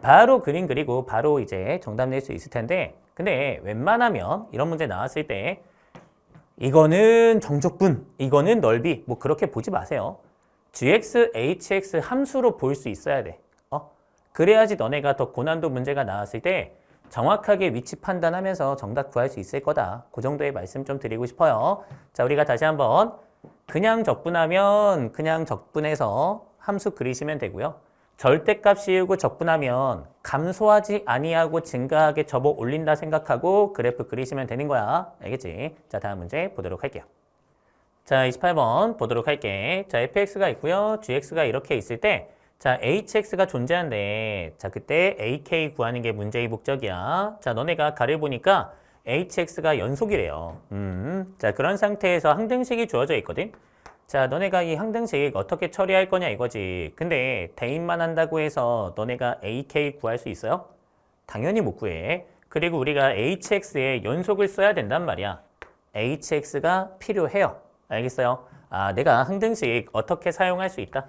바로 그림 그리고 바로 이제 정답 낼 수 있을 텐데 근데 웬만하면 이런 문제 나왔을 때 이거는 정적분, 이거는 넓이 뭐 그렇게 보지 마세요. gx, hx 함수로 볼 수 있어야 돼. 그래야지 너네가 더 고난도 문제가 나왔을 때 정확하게 위치 판단하면서 정답 구할 수 있을 거다. 그 정도의 말씀 좀 드리고 싶어요. 자, 우리가 다시 한번 그냥 적분하면 그냥 적분해서 함수 그리시면 되고요. 절대값 씌우고 적분하면 감소하지 아니하고 증가하게 접어 올린다 생각하고 그래프 그리시면 되는 거야. 알겠지? 자, 다음 문제 보도록 할게요. 자, 28번 보도록 할게. 자, fx가 있고요. gx가 이렇게 있을 때 자, hx가 존재한대. 자, 그때 ak 구하는 게 문제의 목적이야. 자, 너네가 가를 보니까 hx가 연속이래요. 자, 그런 상태에서 항등식이 주어져 있거든. 자, 너네가 이 항등식 어떻게 처리할 거냐 이거지. 근데 대입만 한다고 해서 너네가 ak 구할 수 있어요? 당연히 못 구해. 그리고 우리가 hx에 연속을 써야 된단 말이야. hx가 필요해요. 알겠어요? 아, 내가 항등식 어떻게 사용할 수 있다?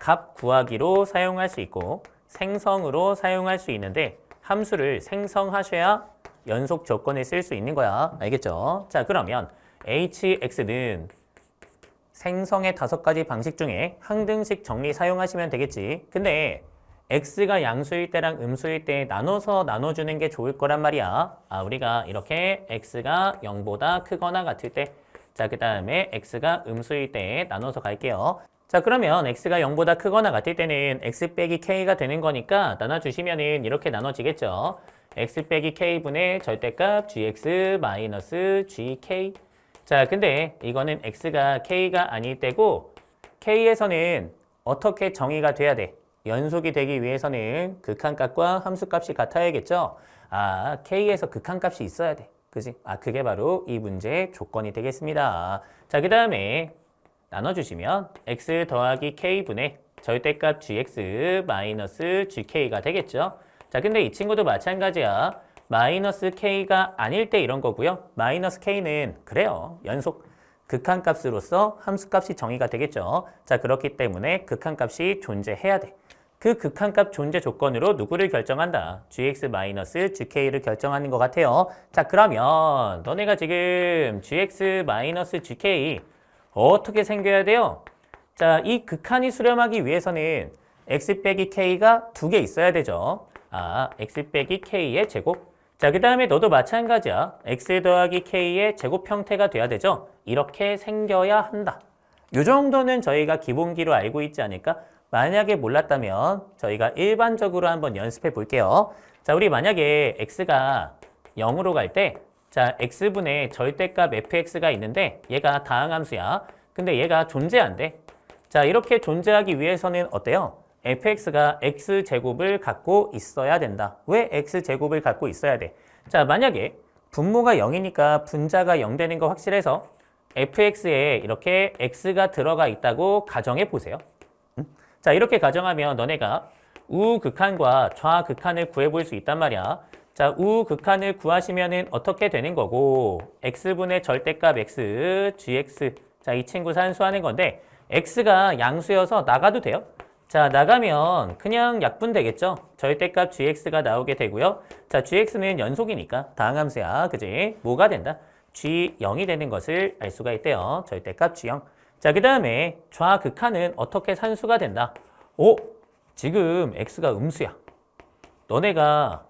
값 구하기로 사용할 수 있고 생성으로 사용할 수 있는데 함수를 생성하셔야 연속 조건을 쓸 수 있는 거야. 알겠죠? 자, 그러면 hx는 생성의 5가지 방식 중에 항등식 정리 사용하시면 되겠지. 근데 x가 양수일 때랑 음수일 때 나눠서 나눠주는 게 좋을 거란 말이야. 우리가 이렇게 x가 0보다 크거나 같을 때, 자, 그 다음에 x가 음수일 때 나눠서 갈게요. 자, 그러면 x가 0보다 크거나 같을 때는 x 빼기 k가 되는 거니까 나눠주시면은 이렇게 나눠지겠죠. x 빼기 k분의 절대값 gx 마이너스 gk. 자, 근데 이거는 x가 k가 아닐 때고 k에서는 어떻게 정의가 돼야 돼? 연속이 되기 위해서는 극한값과 함수값이 같아야겠죠? k에서 극한값이 있어야 돼. 그지? 그게 바로 이 문제의 조건이 되겠습니다. 자, 그 다음에 나눠주시면 x 더하기 k분의 절대값 gx 마이너스 gk가 되겠죠? 자, 근데 이 친구도 마찬가지야. 마이너스 k가 아닐 때 이런 거고요. 마이너스 k는 그래요. 연속 극한값으로서 함수값이 정의가 되겠죠. 자, 그렇기 때문에 극한값이 존재해야 돼. 그 극한값 존재 조건으로 누구를 결정한다? gx 마이너스 gk를 결정하는 것 같아요. 자, 그러면 너네가 지금 gx 마이너스 gk 어떻게 생겨야 돼요? 자, 이 극한이 수렴하기 위해서는 x 빼기 k가 2개 있어야 되죠. x 빼기 k의 제곱. 자, 그 다음에 너도 마찬가지야. x 더하기 k의 제곱 형태가 돼야 되죠. 이렇게 생겨야 한다. 이 정도는 저희가 기본기로 알고 있지 않을까? 만약에 몰랐다면 저희가 일반적으로 한번 연습해 볼게요. 자, 우리 만약에 x가 0으로 갈 때, 자, x분의 절대값 fx가 있는데 얘가 다항함수야. 근데 얘가 존재한대. 자, 이렇게 존재하기 위해서는 어때요? fx가 x제곱을 갖고 있어야 된다. 왜 x제곱을 갖고 있어야 돼? 자, 만약에 분모가 0이니까 분자가 0 되는 거 확실해서 fx에 이렇게 x가 들어가 있다고 가정해 보세요. 자, 이렇게 가정하면 너네가 우극한과 좌극한을 구해볼 수 있단 말이야. 자, 우극한을 구하시면은 어떻게 되는 거고 x분의 절대값 x, gx. 자, 이 친구 산수하는 건데 x가 양수여서 나가도 돼요. 자, 나가면 그냥 약분되겠죠. 절대값 gx가 나오게 되고요. 자, gx는 연속이니까 다항함수야. 그지? 뭐가 된다? g0이 되는 것을 알 수가 있대요. 절대값 g0. 자, 그 다음에 좌극한은 어떻게 산수가 된다? 지금 x가 음수야. 너네가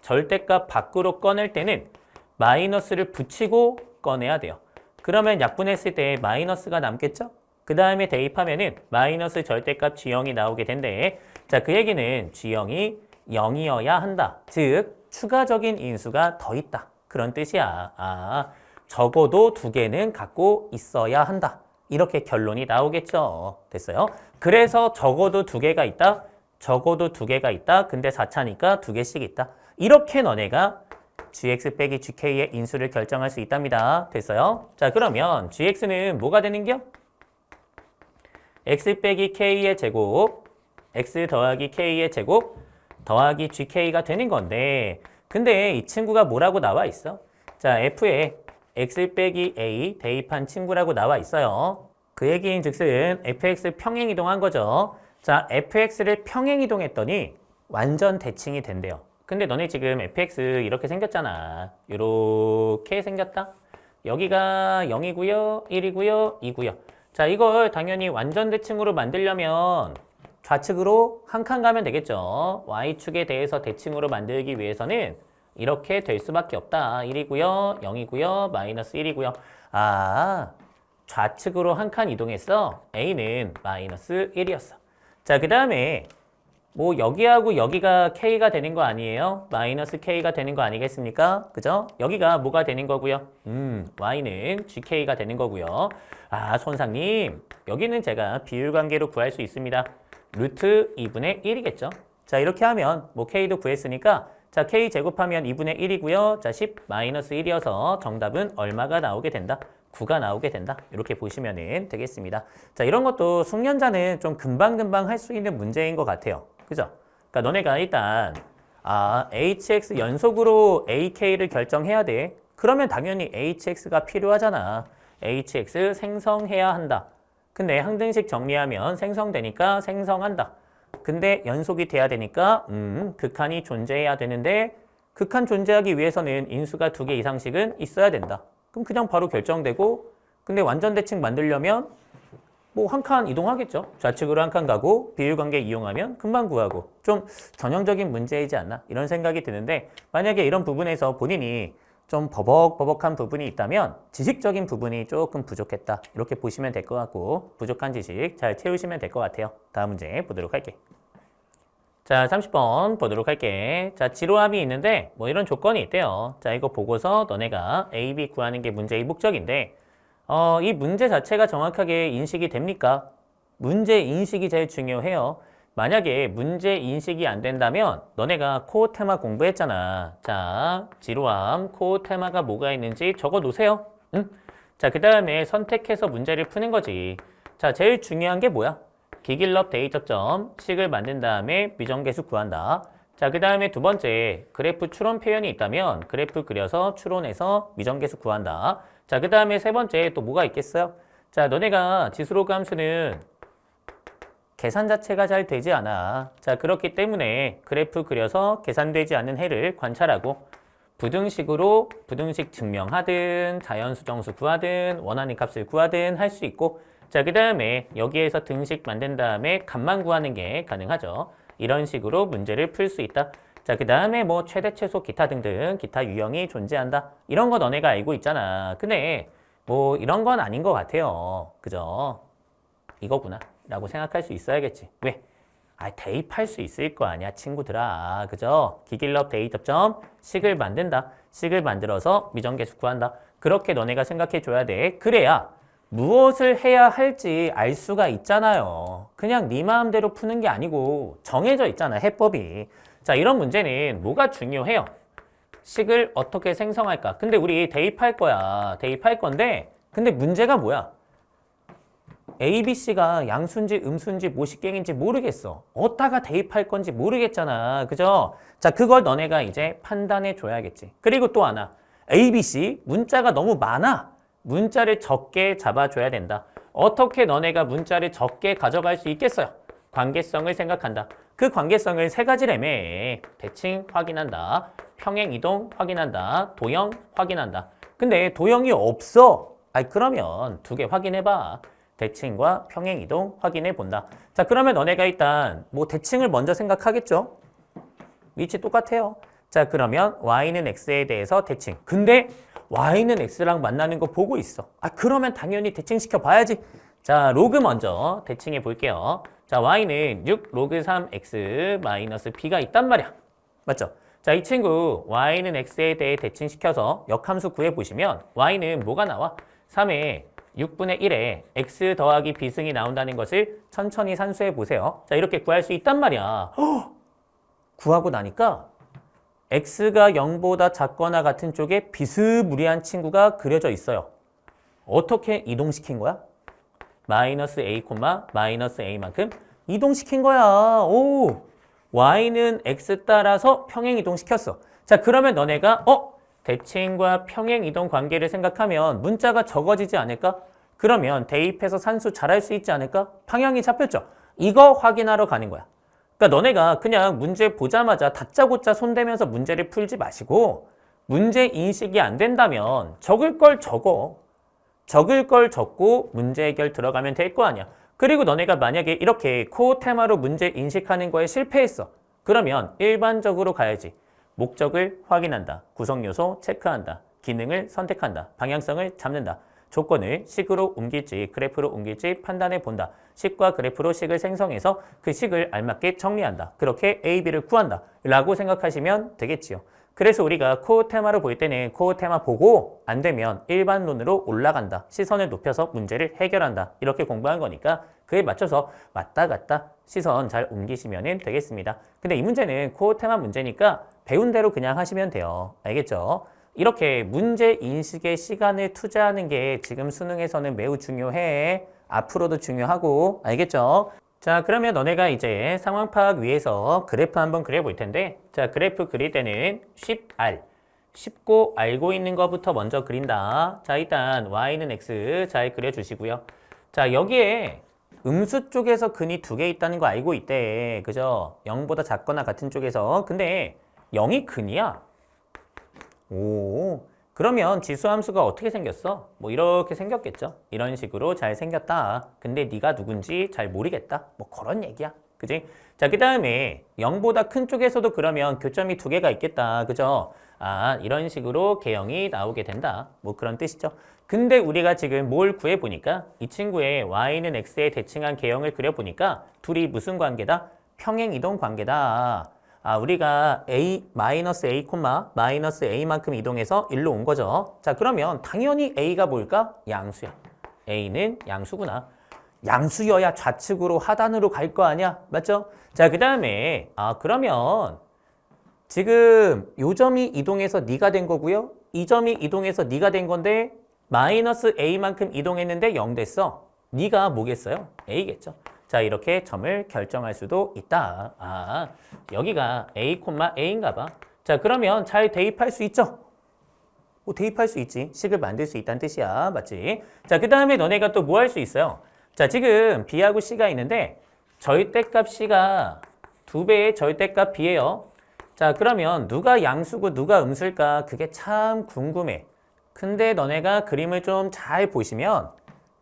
절대값 밖으로 꺼낼 때는 마이너스를 붙이고 꺼내야 돼요. 그러면 약분했을 때 마이너스가 남겠죠? 그 다음에 대입하면은 마이너스 절대값 g0이 나오게 된대. 자, 그 얘기는 g0이 0이어야 한다. 즉, 추가적인 인수가 더 있다. 그런 뜻이야. 적어도 2개는 갖고 있어야 한다. 이렇게 결론이 나오겠죠. 됐어요? 그래서 적어도 2개가 있다. 적어도 2개가 있다. 근데 4차니까 2개씩 있다. 이렇게 너네가 gx 빼기 gk의 인수를 결정할 수 있답니다. 됐어요? 자, 그러면 gx는 뭐가 되는겨? x 빼기 k의 제곱, x 더하기 k의 제곱, 더하기 gk가 되는 건데 근데 이 친구가 뭐라고 나와 있어? 자, f에 x 빼기 a 대입한 친구라고 나와 있어요. 그 얘기인 즉슨 fx 평행 이동한 거죠. 자, fx를 평행 이동했더니 완전 대칭이 된대요. 근데 너네 지금 fx 이렇게 생겼잖아. 이렇게 생겼다. 여기가 0이고요, 1이고요, 2고요. 자, 이걸 당연히 완전 대칭으로 만들려면 좌측으로 한 칸 가면 되겠죠. y축에 대해서 대칭으로 만들기 위해서는 이렇게 될 수밖에 없다. 1이고요, 0이고요, 마이너스 1이고요. 좌측으로 한 칸 이동했어. a는 마이너스 1이었어. 자, 그 다음에 뭐 여기하고 여기가 k가 되는 거 아니에요? 마이너스 k가 되는 거 아니겠습니까? 그죠? 여기가 뭐가 되는 거고요? y는 gk가 되는 거고요. 손상님, 여기는 제가 비율관계로 구할 수 있습니다. 루트 2분의 1이겠죠? 자, 이렇게 하면 뭐 k도 구했으니까 자, k 제곱하면 2분의 1이고요. 자, 10 마이너스 1이어서 정답은 얼마가 나오게 된다? 9가 나오게 된다. 이렇게 보시면 되겠습니다. 자, 이런 것도 숙련자는 좀 금방금방 할 수 있는 문제인 것 같아요. 그죠? 그러니까 너네가 일단 hx 연속으로 ak를 결정해야 돼. 그러면 당연히 hx가 필요하잖아. hx 생성해야 한다. 근데 항등식 정리하면 생성되니까 생성한다. 근데 연속이 돼야 되니까 극한이 존재해야 되는데 극한 존재하기 위해서는 인수가 2개 이상씩은 있어야 된다. 그럼 그냥 바로 결정되고 근데 완전 대칭 만들려면 뭐 한 칸 이동하겠죠. 좌측으로 한 칸 가고 비율관계 이용하면 금방 구하고 좀 전형적인 문제이지 않나 이런 생각이 드는데 만약에 이런 부분에서 본인이 좀 버벅버벅한 부분이 있다면 지식적인 부분이 조금 부족했다. 이렇게 보시면 될 것 같고 부족한 지식 잘 채우시면 될 것 같아요. 다음 문제 보도록 할게. 자, 30번 보도록 할게. 자, 지로함이 있는데 뭐 이런 조건이 있대요. 자, 이거 보고서 너네가 A, B 구하는 게 문제의 목적인데 이 문제 자체가 정확하게 인식이 됩니까? 문제 인식이 제일 중요해요. 만약에 문제 인식이 안 된다면 너네가 코어 테마 공부했잖아. 자, 지루함, 코어 테마가 뭐가 있는지 적어 놓으세요. 응? 자, 그 다음에 선택해서 문제를 푸는 거지. 자, 제일 중요한 게 뭐야? 기길럽 대입접점, 식을 만든 다음에 미정계수 구한다. 자, 그 다음에 두 번째, 그래프 추론 표현이 있다면 그래프 그려서 추론해서 미정계수 구한다. 자, 그 다음에 세 번째 또 뭐가 있겠어요? 자, 너네가 지수로그 함수는 계산 자체가 잘 되지 않아. 자, 그렇기 때문에 그래프 그려서 계산되지 않는 해를 관찰하고 부등식으로 부등식 증명하든 자연수정수 구하든 원하는 값을 구하든 할 수 있고 자, 그 다음에 여기에서 등식 만든 다음에 값만 구하는 게 가능하죠. 이런 식으로 문제를 풀 수 있다. 자, 그 다음에 뭐 최대, 최소, 기타 등등 기타 유형이 존재한다. 이런 거 너네가 알고 있잖아. 근데 뭐 이런 건 아닌 것 같아요. 그죠? 이거구나 라고 생각할 수 있어야겠지. 왜? 대입할 수 있을 거 아니야 친구들아. 그죠? 기길럽 대입 접점 식을 만든다. 식을 만들어서 미정계수 구한다. 그렇게 너네가 생각해 줘야 돼. 그래야 무엇을 해야 할지 알 수가 있잖아요. 그냥 네 마음대로 푸는 게 아니고 정해져 있잖아 해법이. 자, 이런 문제는 뭐가 중요해요? 식을 어떻게 생성할까? 근데 우리 대입할 거야. 대입할 건데 근데 문제가 뭐야? A, B, C가 양수인지 음수인지 모식갱인지 모르겠어. 어디다가 대입할 건지 모르겠잖아. 그죠? 자, 그걸 너네가 이제 판단해 줘야겠지. 그리고 또 하나. A, B, C 문자가 너무 많아. 문자를 적게 잡아줘야 된다. 어떻게 너네가 문자를 적게 가져갈 수 있겠어요? 관계성을 생각한다. 그 관계성을 세 가지라며. 대칭 확인한다. 평행이동 확인한다. 도형 확인한다. 근데 도형이 없어. 그러면 두 개 확인해봐. 대칭과 평행이동 확인해 본다. 자, 그러면 너네가 일단 뭐 대칭을 먼저 생각하겠죠? 위치 똑같아요. 자, 그러면 y는 x에 대해서 대칭. 근데 y는 x랑 만나는 거 보고 있어. 그러면 당연히 대칭시켜 봐야지. 자, 로그 먼저 대칭해 볼게요. 자, y는 6 로그 3x 마이너스 b가 있단 말이야. 맞죠? 자, 이 친구 y는 x에 대해 대칭시켜서 역함수 구해보시면 y는 뭐가 나와? 3에 6분의 1에 x 더하기 b승이 나온다는 것을 천천히 산수해 보세요. 자, 이렇게 구할 수 있단 말이야. 구하고 나니까 x가 0보다 작거나 같은 쪽에 비스무리한 친구가 그려져 있어요. 어떻게 이동시킨 거야? 마이너스 a, 마이너스 a만큼 이동시킨 거야. 오, y는 x 따라서 평행 이동시켰어. 자, 그러면 너네가 대칭과 평행 이동 관계를 생각하면 문자가 적어지지 않을까? 그러면 대입해서 산수 잘할 수 있지 않을까? 방향이 잡혔죠? 이거 확인하러 가는 거야. 그러니까 너네가 그냥 문제 보자마자 다짜고짜 손대면서 문제를 풀지 마시고 문제 인식이 안 된다면 적을 걸 적어. 적을 걸 적고 문제 해결 들어가면 될 거 아니야. 그리고 너네가 만약에 이렇게 코어 테마로 문제 인식하는 거에 실패했어. 그러면 일반적으로 가야지. 목적을 확인한다. 구성요소 체크한다. 기능을 선택한다. 방향성을 잡는다. 조건을 식으로 옮길지 그래프로 옮길지 판단해 본다. 식과 그래프로 식을 생성해서 그 식을 알맞게 정리한다. 그렇게 A, B를 구한다. 라고 생각하시면 되겠지요. 그래서 우리가 코어 테마로 볼 때는 코어 테마 보고 안 되면 일반론으로 올라간다. 시선을 높여서 문제를 해결한다. 이렇게 공부한 거니까 그에 맞춰서 왔다 갔다 시선 잘 옮기시면 되겠습니다. 근데 이 문제는 코어 테마 문제니까 배운 대로 그냥 하시면 돼요. 알겠죠? 이렇게 문제 인식에 시간을 투자하는 게 지금 수능에서는 매우 중요해. 앞으로도 중요하고. 알겠죠? 자, 그러면 너네가 이제 상황 파악 위해서 그래프 한번 그려볼 텐데 자, 그래프 그릴 때는 쉽고 알고 있는 것부터 먼저 그린다. 자, 일단 y는 x 잘 그려주시고요. 자, 여기에 음수 쪽에서 근이 두 개 있다는 거 알고 있대. 그죠? 0보다 작거나 같은 쪽에서. 근데 0이 근이야. 오, 그러면 지수함수가 어떻게 생겼어? 뭐 이렇게 생겼겠죠? 이런 식으로 잘 생겼다. 근데 네가 누군지 잘 모르겠다. 뭐 그런 얘기야. 그지? 자, 그 다음에 0보다 큰 쪽에서도 그러면 교점이 두 개가 있겠다. 그죠? 아, 이런 식으로 개형이 나오게 된다. 뭐 그런 뜻이죠. 근데 우리가 지금 뭘 구해보니까 이 친구의 y는 x에 대칭한 개형을 그려보니까 둘이 무슨 관계다? 평행이동 관계다. 아, 우리가 a, 마이너스 a, 마이너스 a만큼 이동해서 1로 온 거죠. 자, 그러면 당연히 a가 뭘까? 양수야. a는 양수구나. 양수여야 좌측으로 하단으로 갈 거 아니야? 맞죠? 자, 그 다음에 그러면 지금 요 점이 이동해서 네가 된 거고요. 이 점이 이동해서 네가 된 건데 마이너스 a만큼 이동했는데 0 됐어. 네가 뭐겠어요? a겠죠. 자, 이렇게 점을 결정할 수도 있다. 아, 여기가 a, a인가 봐. 자, 그러면 잘 대입할 수 있죠? 뭐 대입할 수 있지. 식을 만들 수 있다는 뜻이야. 맞지? 자, 그 다음에 너네가 또 뭐 할 수 있어요? 자, 지금 b하고 c가 있는데 절대값 c가 2배의 절대값 b예요. 자, 그러면 누가 양수고 누가 음수일까? 그게 참 궁금해. 근데 너네가 그림을 좀 잘 보시면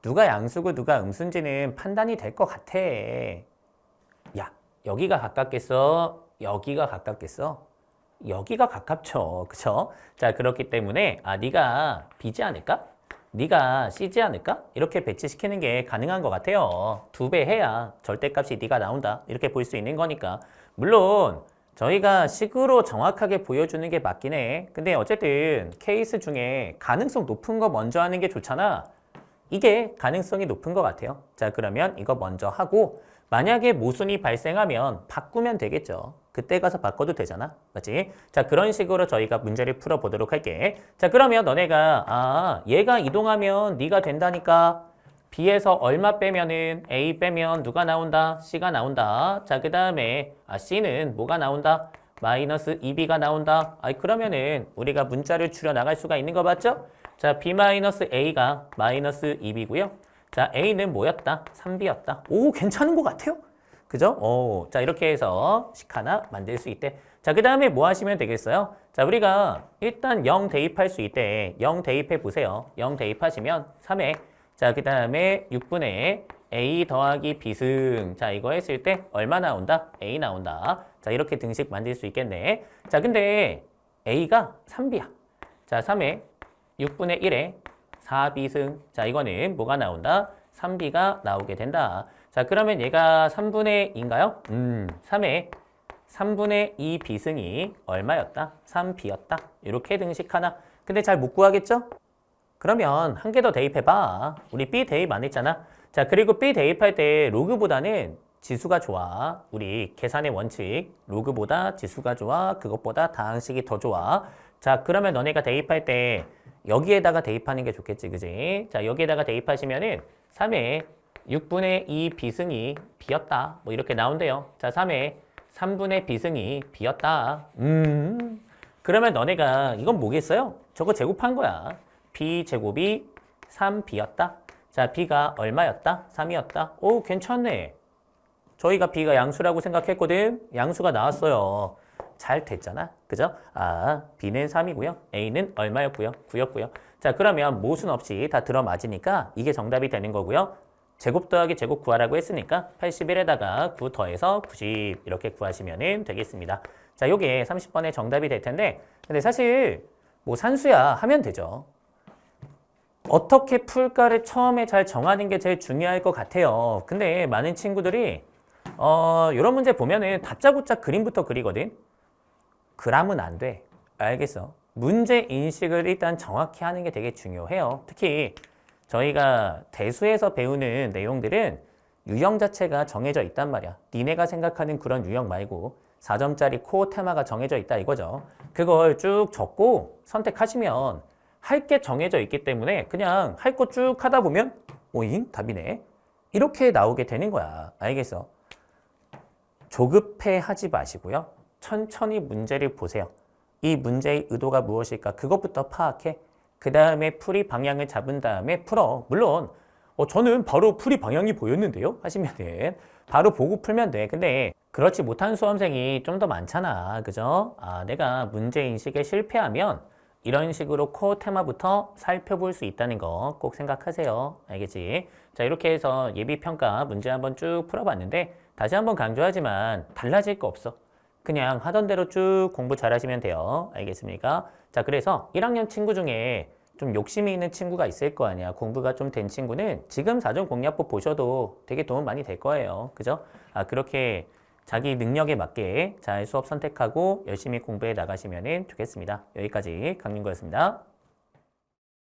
누가 양수고 누가 음수인지는 판단이 될 것 같아. 야, 여기가 가깝겠어? 여기가 가깝겠어? 여기가 가깝죠. 그쵸? 자, 그렇기 때문에 네가 B지 않을까? 네가 C지 않을까? 이렇게 배치시키는 게 가능한 것 같아요. 2배 해야 절대값이 네가 나온다. 이렇게 볼 수 있는 거니까. 물론 저희가 식으로 정확하게 보여주는 게 맞긴 해. 근데 어쨌든 케이스 중에 가능성 높은 거 먼저 하는 게 좋잖아. 이게 가능성이 높은 것 같아요. 자, 그러면 이거 먼저 하고 만약에 모순이 발생하면 바꾸면 되겠죠. 그때 가서 바꿔도 되잖아. 맞지? 자, 그런 식으로 저희가 문제를 풀어보도록 할게. 자, 그러면 너네가 얘가 이동하면 네가 된다니까 B에서 얼마 빼면은 A 빼면 누가 나온다? C가 나온다. 자, 그 다음에 C는 뭐가 나온다? 마이너스 2B가 나온다. 그러면은 우리가 문자를 줄여 나갈 수가 있는 거 맞죠? 자, B-A가 마이너스 2B고요. 자, A는 뭐였다? 3B였다. 오, 괜찮은 것 같아요. 그죠? 자, 이렇게 해서 식 하나 만들 수 있대. 자, 그 다음에 뭐 하시면 되겠어요? 자, 우리가 일단 0 대입할 수 있대. 0 대입해 보세요. 0 대입하시면 3에 자, 그 다음에 6분의 A 더하기 B승. 자, 이거 했을 때 얼마 나온다? A 나온다. 자, 이렇게 등식 만들 수 있겠네. 자, 근데 A가 3B야. 자, 3에 6분의 1에 4B승. 자, 이거는 뭐가 나온다? 3B가 나오게 된다. 자, 그러면 얘가 3분의 2인가요? 3에 3분의 2 B승이 얼마였다? 3B였다. 이렇게 등식 하나. 근데 잘 못 구하겠죠? 그러면 한 개 더 대입해봐. 우리 B 대입 안 했잖아. 자, 그리고 B 대입할 때 로그보다는 지수가 좋아. 우리 계산의 원칙. 로그보다 지수가 좋아. 그것보다 다항식이 더 좋아. 자, 그러면 너네가 대입할 때 여기에다가 대입하는 게 좋겠지, 그지? 자, 여기에다가 대입하시면은 3에 6분의 2 B승이 B였다. 뭐 이렇게 나온대요. 자, 3에 3분의 B승이 B였다. 그러면 너네가 이건 뭐겠어요? 저거 제곱한 거야. B제곱이 3B였다. 자, B가 얼마였다? 3이었다. 오, 괜찮네. 저희가 B가 양수라고 생각했거든. 양수가 나왔어요. 잘 됐잖아. 그죠? B는 3이고요. A는 얼마였고요? 9였고요. 자, 그러면 모순 없이 다 들어맞으니까 이게 정답이 되는 거고요. 제곱 더하기 제곱 구하라고 했으니까 81에다가 9 더해서 90 이렇게 구하시면 되겠습니다. 자, 요게 30번의 정답이 될 텐데 근데 사실 뭐 산수야 하면 되죠. 어떻게 풀까를 처음에 잘 정하는 게 제일 중요할 것 같아요. 근데 많은 친구들이 이런 문제 보면은 다짜고짜 그림부터 그리거든. 그러면 안 돼. 알겠어. 문제 인식을 일단 정확히 하는 게 되게 중요해요. 특히 저희가 대수에서 배우는 내용들은 유형 자체가 정해져 있단 말이야. 니네가 생각하는 그런 유형 말고 4점짜리 코어 테마가 정해져 있다 이거죠. 그걸 쭉 적고 선택하시면 할 게 정해져 있기 때문에 그냥 할 거 쭉 하다 보면 오잉? 답이네. 이렇게 나오게 되는 거야. 알겠어? 조급해 하지 마시고요. 천천히 문제를 보세요. 이 문제의 의도가 무엇일까? 그것부터 파악해. 그 다음에 풀이 방향을 잡은 다음에 풀어. 물론 저는 바로 풀이 방향이 보였는데요? 하시면은 바로 보고 풀면 돼. 근데 그렇지 못한 수험생이 좀 더 많잖아. 그죠? 내가 문제 인식에 실패하면 이런 식으로 코어 테마부터 살펴볼 수 있다는 거 꼭 생각하세요. 알겠지? 자, 이렇게 해서 예비평가 문제 한번 쭉 풀어봤는데 다시 한번 강조하지만 달라질 거 없어. 그냥 하던 대로 쭉 공부 잘하시면 돼요. 알겠습니까? 자, 그래서 1학년 친구 중에 좀 욕심이 있는 친구가 있을 거 아니야. 공부가 좀 된 친구는 지금 사전공략법 보셔도 되게 도움 많이 될 거예요. 그죠? 그렇게 자기 능력에 맞게 잘 수업 선택하고 열심히 공부해 나가시면 좋겠습니다. 여기까지 강민구였습니다.